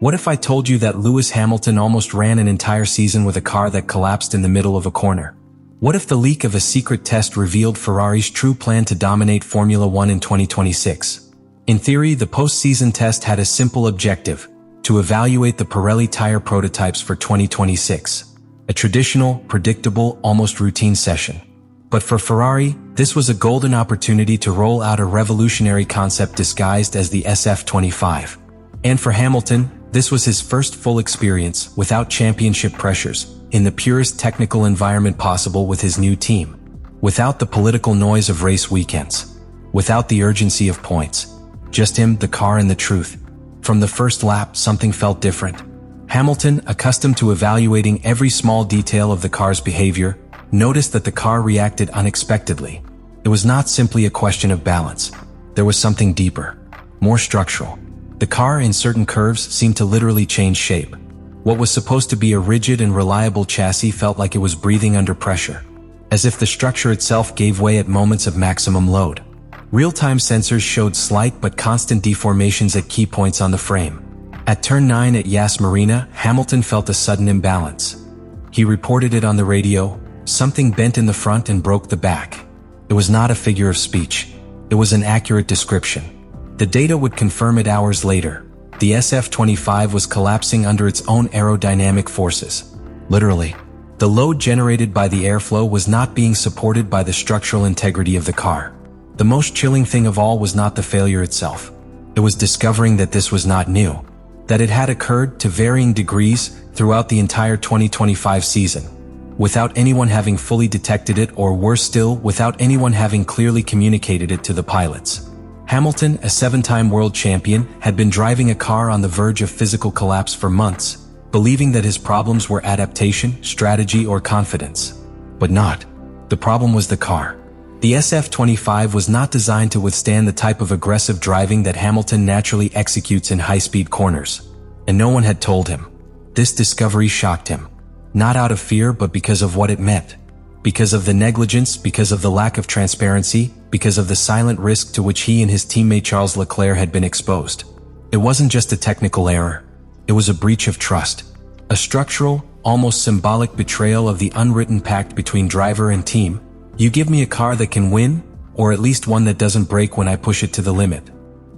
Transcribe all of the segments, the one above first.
What if I told you that Lewis Hamilton almost ran an entire season with a car that collapsed in the middle of a corner? What if the leak of a secret test revealed Ferrari's true plan to dominate Formula One in 2026? In theory, the post-season test had a simple objective: to evaluate the Pirelli tire prototypes for 2026. A traditional, predictable, almost routine session. But for Ferrari, this was a golden opportunity to roll out a revolutionary concept disguised as the SF25. And for Hamilton, this was his first full experience, without championship pressures, in the purest technical environment possible with his new team. Without the political noise of race weekends. Without the urgency of points. Just him, the car, and the truth. From the first lap, something felt different. Hamilton, accustomed to evaluating every small detail of the car's behavior, noticed that the car reacted unexpectedly. It was not simply a question of balance. There was something deeper, more structural. The car in certain curves seemed to literally change shape. What was supposed to be a rigid and reliable chassis felt like it was breathing under pressure, as if the structure itself gave way at moments of maximum load. Real-time sensors showed slight but constant deformations at key points on the frame. At turn 9 at Yas Marina, Hamilton felt a sudden imbalance. He reported it on the radio: something bent in the front and broke the back. It was not a figure of speech. It was an accurate description. The data would confirm it hours later. The SF25 was collapsing under its own aerodynamic forces. Literally. The load generated by the airflow was not being supported by the structural integrity of the car. The most chilling thing of all was not the failure itself. It was discovering that this was not new. That it had occurred, to varying degrees, throughout the entire 2025 season. Without anyone having fully detected it, or worse still, without anyone having clearly communicated it to the pilots. Hamilton, a 7-time world champion, had been driving a car on the verge of physical collapse for months, believing that his problems were adaptation, strategy, or confidence. But not. The problem was the car. The SF25 was not designed to withstand the type of aggressive driving that Hamilton naturally executes in high-speed corners. And no one had told him. This discovery shocked him. Not out of fear, but because of what it meant. Because of the negligence, because of the lack of transparency, because of the silent risk to which he and his teammate Charles Leclerc had been exposed. It wasn't just a technical error. It was a breach of trust. A structural, almost symbolic betrayal of the unwritten pact between driver and team. You give me a car that can win, or at least one that doesn't break when I push it to the limit.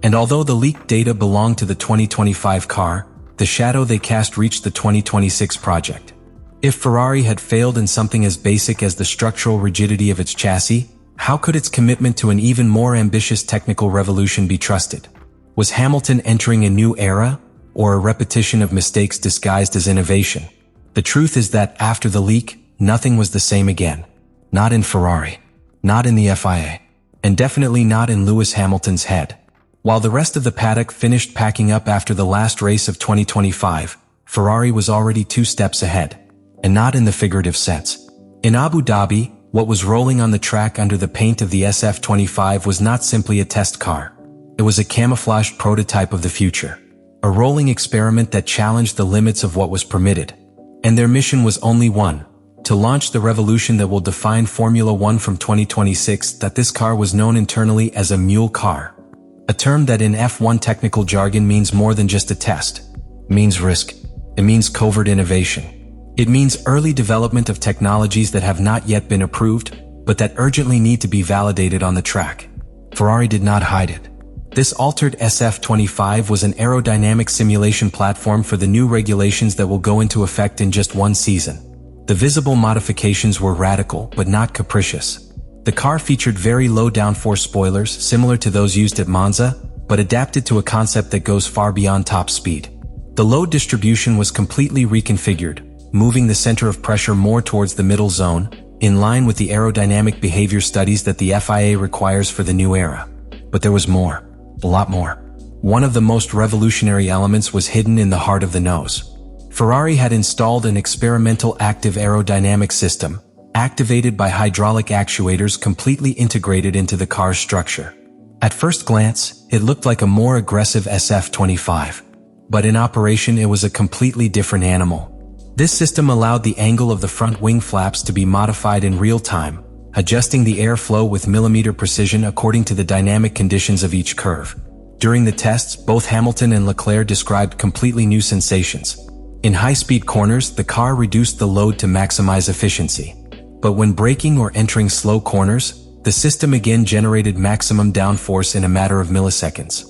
And although the leaked data belonged to the 2025 car, the shadow they cast reached the 2026 project. If Ferrari had failed in something as basic as the structural rigidity of its chassis, how could its commitment to an even more ambitious technical revolution be trusted? Was Hamilton entering a new era, or a repetition of mistakes disguised as innovation? The truth is that after the leak, nothing was the same again. Not in Ferrari, not in the FIA, and definitely not in Lewis Hamilton's head. While the rest of the paddock finished packing up after the last race of 2025, Ferrari was already 2 steps ahead. And not in the figurative sense. In Abu Dhabi, what was rolling on the track under the paint of the SF25 was not simply a test car. It was a camouflaged prototype of the future. A rolling experiment that challenged the limits of what was permitted. And their mission was only one: to launch the revolution that will define Formula One from 2026. That this car was known internally as a mule car. A term that in F1 technical jargon means more than just a test. It means risk. It means covert innovation. It means early development of technologies that have not yet been approved, but that urgently need to be validated on the track. Ferrari did not hide it. This altered SF25 was an aerodynamic simulation platform for the new regulations that will go into effect in just 1 season. The visible modifications were radical, but not capricious. The car featured very low downforce spoilers, similar to those used at Monza, but adapted to a concept that goes far beyond top speed. The load distribution was completely reconfigured, moving the center of pressure more towards the middle zone, in line with the aerodynamic behavior studies that the FIA requires for the new era. But there was more. A lot more. One of the most revolutionary elements was hidden in the heart of the nose. Ferrari had installed an experimental active aerodynamic system, activated by hydraulic actuators completely integrated into the car's structure. At first glance, it looked like a more aggressive SF25. But in operation it was a completely different animal. This system allowed the angle of the front wing flaps to be modified in real time, adjusting the airflow with millimeter precision according to the dynamic conditions of each curve. During the tests, both Hamilton and Leclerc described completely new sensations. In high-speed corners, the car reduced the load to maximize efficiency. But when braking or entering slow corners, the system again generated maximum downforce in a matter of milliseconds.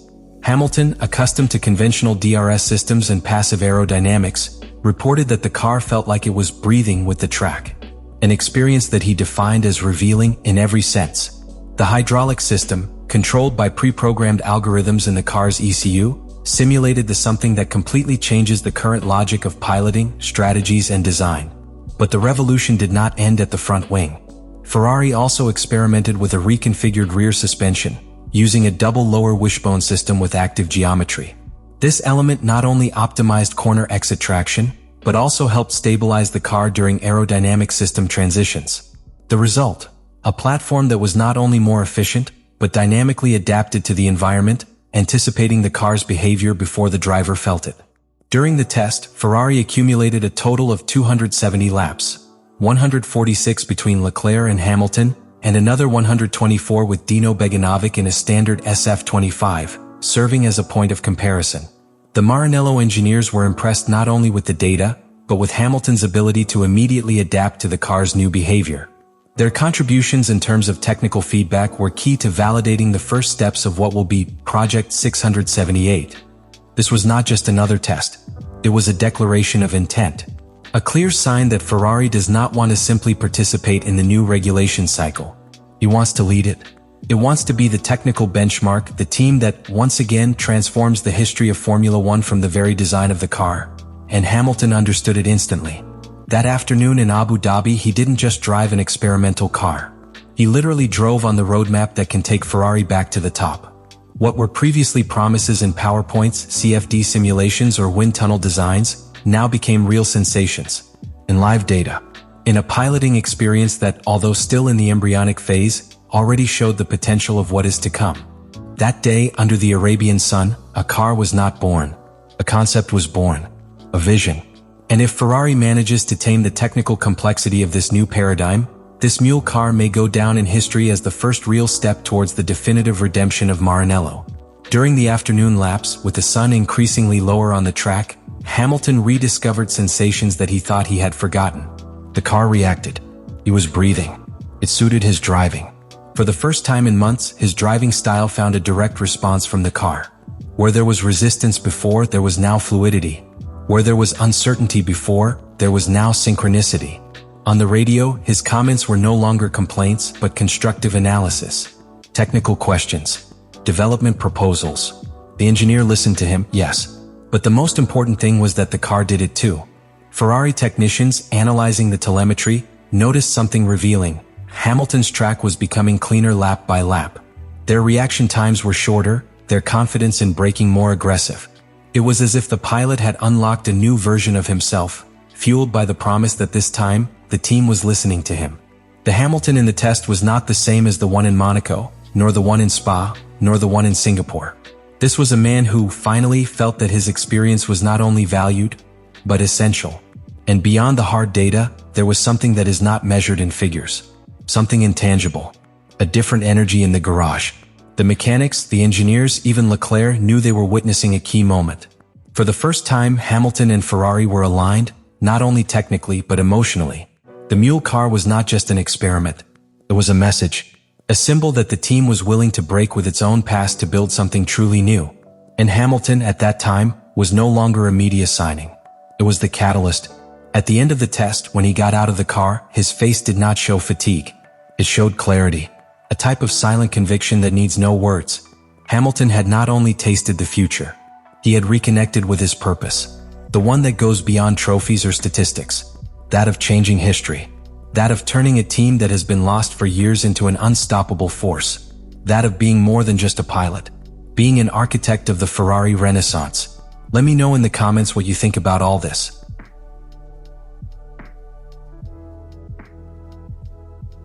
Hamilton, accustomed to conventional DRS systems and passive aerodynamics, reported that the car felt like it was breathing with the track, an experience that he defined as revealing in every sense. The hydraulic system, controlled by pre-programmed algorithms in the car's ECU, simulated the something that completely changes the current logic of piloting, strategies, and design. But the revolution did not end at the front wing. Ferrari also experimented with a reconfigured rear suspension, using a double lower wishbone system with active geometry. This element not only optimized corner exit traction, but also helped stabilize the car during aerodynamic system transitions. The result: a platform that was not only more efficient, but dynamically adapted to the environment, anticipating the car's behavior before the driver felt it. During the test, Ferrari accumulated a total of 270 laps, 146 between Leclerc and Hamilton, and another 124 with Dino Beganovic in a standard SF25, serving as a point of comparison. The Maranello engineers were impressed not only with the data, but with Hamilton's ability to immediately adapt to the car's new behavior. Their contributions in terms of technical feedback were key to validating the first steps of what will be Project 678. This was not just another test. It was a declaration of intent. A clear sign that Ferrari does not want to simply participate in the new regulation cycle. It wants to lead it. It wants to be the technical benchmark, the team that, once again, transforms the history of Formula One from the very design of the car. And Hamilton understood it instantly. That afternoon in Abu Dhabi, he didn't just drive an experimental car. He literally drove on the roadmap that can take Ferrari back to the top. What were previously promises in PowerPoints, CFD simulations, or wind tunnel designs, now became real sensations. In live data. In a piloting experience that, although still in the embryonic phase, already showed the potential of what is to come. That day, under the Arabian sun, a car was not born. A concept was born. A vision. And if Ferrari manages to tame the technical complexity of this new paradigm, this mule car may go down in history as the first real step towards the definitive redemption of Maranello. During the afternoon laps, with the sun increasingly lower on the track, Hamilton rediscovered sensations that he thought he had forgotten. The car reacted. He was breathing. It suited his driving. For the first time in months, his driving style found a direct response from the car. Where there was resistance before, there was now fluidity. Where there was uncertainty before, there was now synchronicity. On the radio, his comments were no longer complaints, but constructive analysis. Technical questions. Development proposals. The engineer listened to him, yes. But the most important thing was that the car did it too. Ferrari technicians, analyzing the telemetry, noticed something revealing. Hamilton's track was becoming cleaner lap by lap. Their reaction times were shorter, their confidence in braking more aggressive. It was as if the pilot had unlocked a new version of himself, fueled by the promise that this time, the team was listening to him. The Hamilton in the test was not the same as the one in Monaco, nor the one in Spa, nor the one in Singapore. This was a man who finally felt that his experience was not only valued, but essential. And beyond the hard data, there was something that is not measured in figures. Something intangible. A different energy in the garage. The mechanics, the engineers, even Leclerc knew they were witnessing a key moment. For the first time, Hamilton and Ferrari were aligned, not only technically but emotionally. The mule car was not just an experiment. It was a message. A symbol that the team was willing to break with its own past to build something truly new. And Hamilton, at that time, was no longer a media signing. It was the catalyst. At the end of the test, when he got out of the car, his face did not show fatigue. It showed clarity. A type of silent conviction that needs no words. Hamilton had not only tasted the future, he had reconnected with his purpose. The one that goes beyond trophies or statistics. That of changing history. That of turning a team that has been lost for years into an unstoppable force. That of being more than just a pilot. Being an architect of the Ferrari Renaissance. Let me know in the comments what you think about all this.